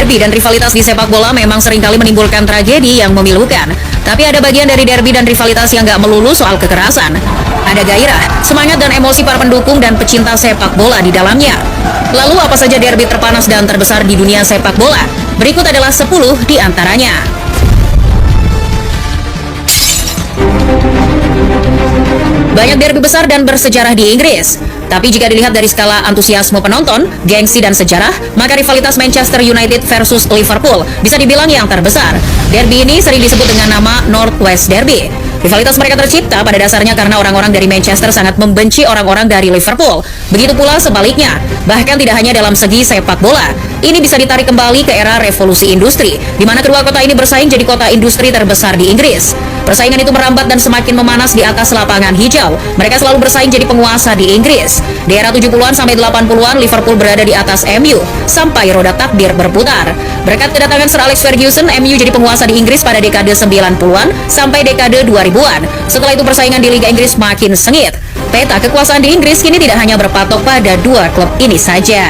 Derby dan rivalitas di sepak bola memang seringkali menimbulkan tragedi yang memilukan. Tapi ada bagian dari derby dan rivalitas yang gak melulu soal kekerasan. Ada gairah, semangat dan emosi para pendukung dan pecinta sepak bola di dalamnya. Lalu apa saja derby terpanas dan terbesar di dunia sepak bola? Berikut adalah 10 di antaranya. Banyak derby besar dan bersejarah di Inggris. Tapi jika dilihat dari skala antusiasme penonton, gengsi dan sejarah, maka rivalitas Manchester United versus Liverpool bisa dibilang yang terbesar. Derby ini sering disebut dengan nama North West Derby. Rivalitas mereka tercipta pada dasarnya karena orang-orang dari Manchester sangat membenci orang-orang dari Liverpool. Begitu pula sebaliknya, bahkan tidak hanya dalam segi sepak bola. Ini bisa ditarik kembali ke era revolusi industri, di mana kedua kota ini bersaing jadi kota industri terbesar di Inggris. Persaingan itu merambat dan semakin memanas di atas lapangan hijau. Mereka selalu bersaing jadi penguasa di Inggris. Di era 70-an sampai 80-an, Liverpool berada di atas MU, sampai roda takdir berputar. Berkat kedatangan Sir Alex Ferguson, MU jadi penguasa di Inggris pada dekade 90-an sampai dekade 2000-an. Setelah itu persaingan di Liga Inggris makin sengit. Peta kekuasaan di Inggris kini tidak hanya berpatok pada dua klub ini saja.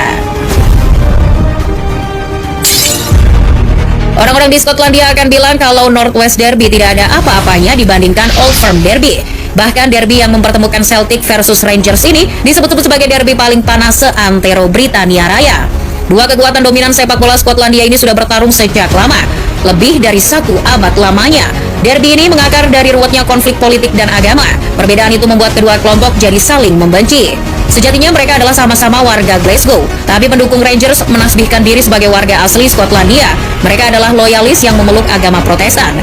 Orang-orang di Skotlandia akan bilang kalau North West Derby tidak ada apa-apanya dibandingkan Old Firm Derby. Bahkan derby yang mempertemukan Celtic versus Rangers ini disebut-sebut sebagai derby paling panas seantero Britania Raya. Dua kekuatan dominan sepak bola Skotlandia ini sudah bertarung sejak lama, lebih dari 1 abad lamanya. Derby ini mengakar dari ruwetnya konflik politik dan agama. Perbedaan itu membuat kedua kelompok jadi saling membenci. Sejatinya mereka adalah sama-sama warga Glasgow, tapi pendukung Rangers menasbihkan diri sebagai warga asli Skotlandia. Mereka adalah loyalis yang memeluk agama Protestan.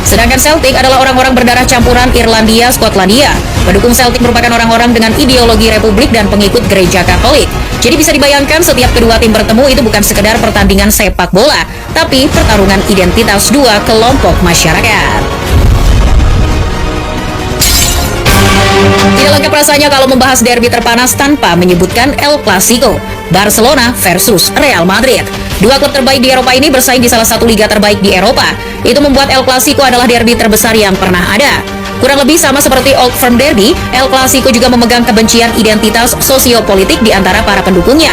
Sedangkan Celtic adalah orang-orang berdarah campuran Irlandia, Skotlandia. Pendukung Celtic merupakan orang-orang dengan ideologi republik dan pengikut gereja Katolik. Jadi bisa dibayangkan setiap kedua tim bertemu itu bukan sekedar pertandingan sepak bola, tapi pertarungan identitas dua kelompok masyarakat. Tidak lengkap rasanya kalau membahas derby terpanas tanpa menyebutkan El Clasico, Barcelona versus Real Madrid. Dua klub terbaik di Eropa ini bersaing di salah satu liga terbaik di Eropa. Itu membuat El Clasico adalah derby terbesar yang pernah ada. Kurang lebih sama seperti Old Firm Derby, El Clasico juga memegang kebencian identitas sosiopolitik di antara para pendukungnya.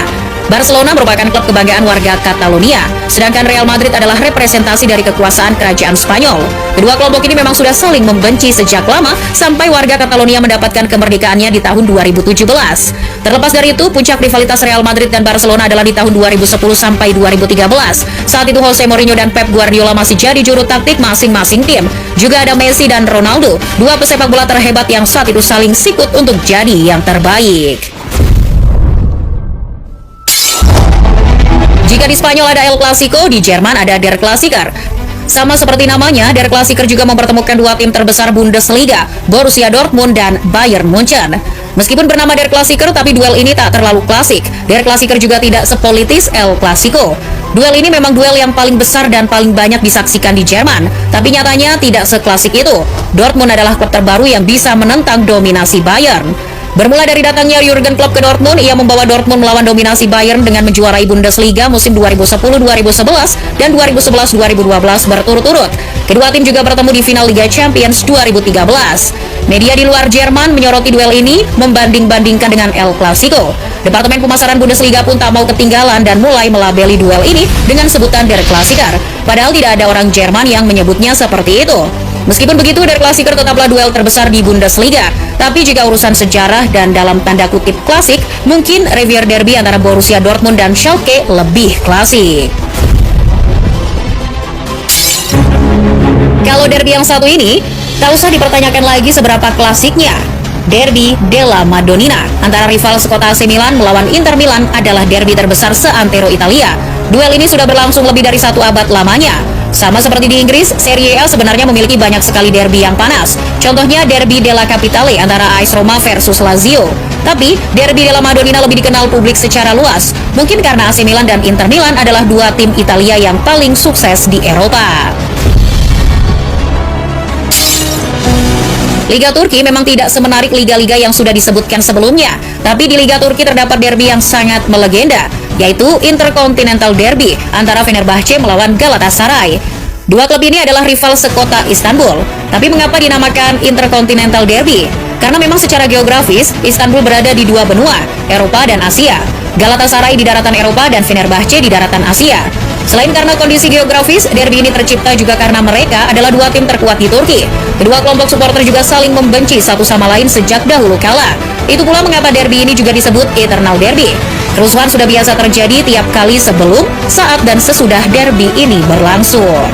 Barcelona merupakan klub kebanggaan warga Catalonia, sedangkan Real Madrid adalah representasi dari kekuasaan kerajaan Spanyol. Kedua kelompok ini memang sudah saling membenci sejak lama sampai warga Catalonia mendapatkan kemerdekaannya di tahun 2017. Terlepas dari itu, puncak rivalitas Real Madrid dan Barcelona adalah di tahun 2010 sampai 2013. Saat itu Jose Mourinho dan Pep Guardiola masih jadi juru taktik masing-masing tim. Juga ada Messi dan Ronaldo, dua pesepak bola terhebat yang saat itu saling sikut untuk jadi yang terbaik. Jika di Spanyol ada El Clasico, di Jerman ada Der Klassiker. Sama seperti namanya, Der Klassiker juga mempertemukan dua tim terbesar Bundesliga, Borussia Dortmund dan Bayern Munchen. Meskipun bernama Der Klassiker, tapi duel ini tak terlalu klasik. Der Klassiker juga tidak sepolitis El Clasico. Duel ini memang duel yang paling besar dan paling banyak disaksikan di Jerman, tapi nyatanya tidak seklasik itu. Dortmund adalah klub terbaru yang bisa menentang dominasi Bayern. Bermula dari datangnya Jurgen Klopp ke Dortmund, ia membawa Dortmund melawan dominasi Bayern dengan menjuarai Bundesliga musim 2010-2011 dan 2011-2012 berturut-turut. Kedua tim juga bertemu di final Liga Champions 2013. Media di luar Jerman menyoroti duel ini, membanding-bandingkan dengan El Clasico. Departemen pemasaran Bundesliga pun tak mau ketinggalan dan mulai melabeli duel ini dengan sebutan Der Klassiker. Padahal tidak ada orang Jerman yang menyebutnya seperti itu. Meskipun begitu, Der Klassiker tetaplah duel terbesar di Bundesliga. Tapi jika urusan sejarah dan dalam tanda kutip klasik, mungkin Revier Derby antara Borussia Dortmund dan Schalke lebih klasik. Kalau derby yang satu ini, tak usah dipertanyakan lagi seberapa klasiknya. Derby della Madonnina antara rival sekota AC Milan melawan Inter Milan adalah derby terbesar seantero Italia. Duel ini sudah berlangsung lebih dari 1 abad lamanya. Sama seperti di Inggris, Serie A sebenarnya memiliki banyak sekali derby yang panas. Contohnya Derby della Capitale antara AS Roma versus Lazio. Tapi, Derby della Madonnina lebih dikenal publik secara luas. Mungkin karena AC Milan dan Inter Milan adalah dua tim Italia yang paling sukses di Eropa. Liga Turki memang tidak semenarik liga-liga yang sudah disebutkan sebelumnya. Tapi di Liga Turki terdapat derby yang sangat melegenda, yaitu Intercontinental Derby antara Fenerbahce melawan Galatasaray. Dua klub ini adalah rival sekota Istanbul. Tapi mengapa dinamakan Intercontinental Derby? Karena memang secara geografis, Istanbul berada di dua benua, Eropa dan Asia. Galatasaray di daratan Eropa dan Fenerbahce di daratan Asia. Selain karena kondisi geografis, derby ini tercipta juga karena mereka adalah dua tim terkuat di Turki. Kedua kelompok supporter juga saling membenci satu sama lain sejak dahulu kala. Itu pula mengapa derby ini juga disebut Eternal Derby. Kerusuhan sudah biasa terjadi tiap kali sebelum, saat, dan sesudah derby ini berlangsung.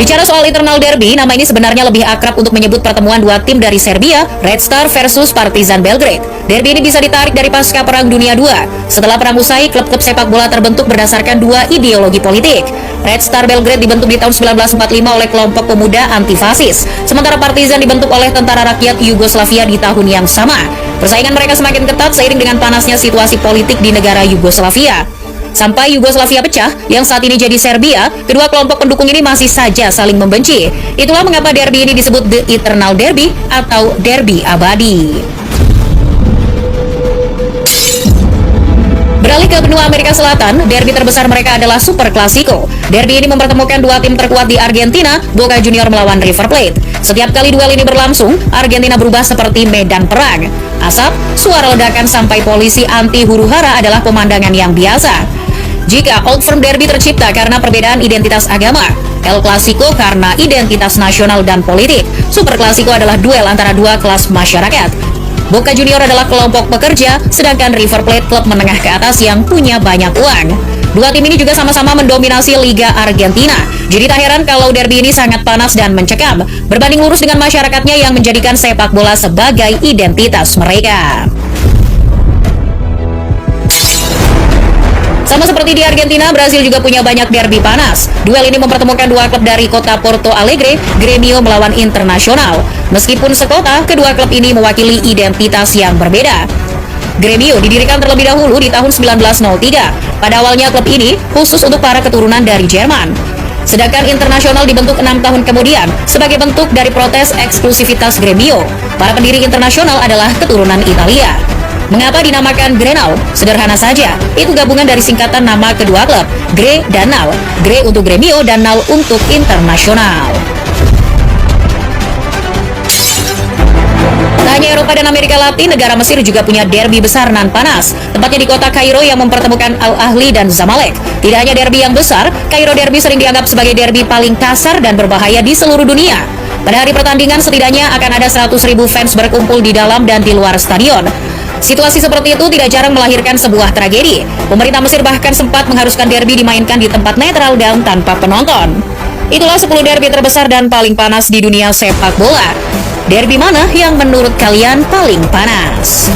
Bicara soal Eternal Derby, nama ini sebenarnya lebih akrab untuk menyebut pertemuan dua tim dari Serbia, Red Star versus Partizan Belgrade. Derby ini bisa ditarik dari pasca Perang Dunia II. Setelah perang usai, klub-klub sepak bola terbentuk berdasarkan dua ideologi politik. Red Star Belgrade dibentuk di tahun 1945 oleh kelompok pemuda anti-fasis, sementara Partizan dibentuk oleh tentara rakyat Yugoslavia di tahun yang sama. Persaingan mereka semakin ketat seiring dengan panasnya situasi politik di negara Yugoslavia. Sampai Yugoslavia pecah, yang saat ini jadi Serbia, kedua kelompok pendukung ini masih saja saling membenci. Itulah mengapa derby ini disebut The Eternal Derby atau derby abadi. Beralih ke benua Amerika Selatan, derby terbesar mereka adalah Super Clasico. Derby ini mempertemukan dua tim terkuat di Argentina, Boca Junior melawan River Plate. Setiap kali duel ini berlangsung, Argentina berubah seperti medan perang. Asap, suara ledakan sampai polisi anti huru-hara adalah pemandangan yang biasa. Jika Old Firm Derby tercipta karena perbedaan identitas agama, El Clasico karena identitas nasional dan politik, Super Clasico adalah duel antara dua kelas masyarakat. Boca Junior adalah kelompok pekerja, sedangkan River Plate klub menengah ke atas yang punya banyak uang. Dua tim ini juga sama-sama mendominasi Liga Argentina. Jadi tak heran kalau derby ini sangat panas dan mencekam, berbanding lurus dengan masyarakatnya yang menjadikan sepak bola sebagai identitas mereka. Sama seperti di Argentina, Brasil juga punya banyak derby panas. Duel ini mempertemukan dua klub dari kota Porto Alegre, Grêmio melawan Internacional. Meskipun sekota, kedua klub ini mewakili identitas yang berbeda. Grêmio didirikan terlebih dahulu di tahun 1903. Pada awalnya klub ini khusus untuk para keturunan dari Jerman. Sedangkan Internacional dibentuk 6 tahun kemudian sebagai bentuk dari protes eksklusivitas Grêmio. Para pendiri Internacional adalah keturunan Italia. Mengapa dinamakan Grenal? Sederhana saja, itu gabungan dari singkatan nama kedua klub, Gre dan Nal. Gre untuk Grêmio dan Nal untuk Internacional. Tak hanya Eropa dan Amerika Latin, negara Mesir juga punya derby besar nan panas. Tempatnya di kota Kairo yang mempertemukan Al-Ahli dan Zamalek. Tidak hanya derby yang besar, Kairo derby sering dianggap sebagai derby paling kasar dan berbahaya di seluruh dunia. Pada hari pertandingan setidaknya akan ada 100.000 fans berkumpul di dalam dan di luar stadion. Situasi seperti itu tidak jarang melahirkan sebuah tragedi. Pemerintah Mesir bahkan sempat mengharuskan derby dimainkan di tempat netral dan tanpa penonton. Itulah 10 derby terbesar dan paling panas di dunia sepak bola. Derby mana yang menurut kalian paling panas?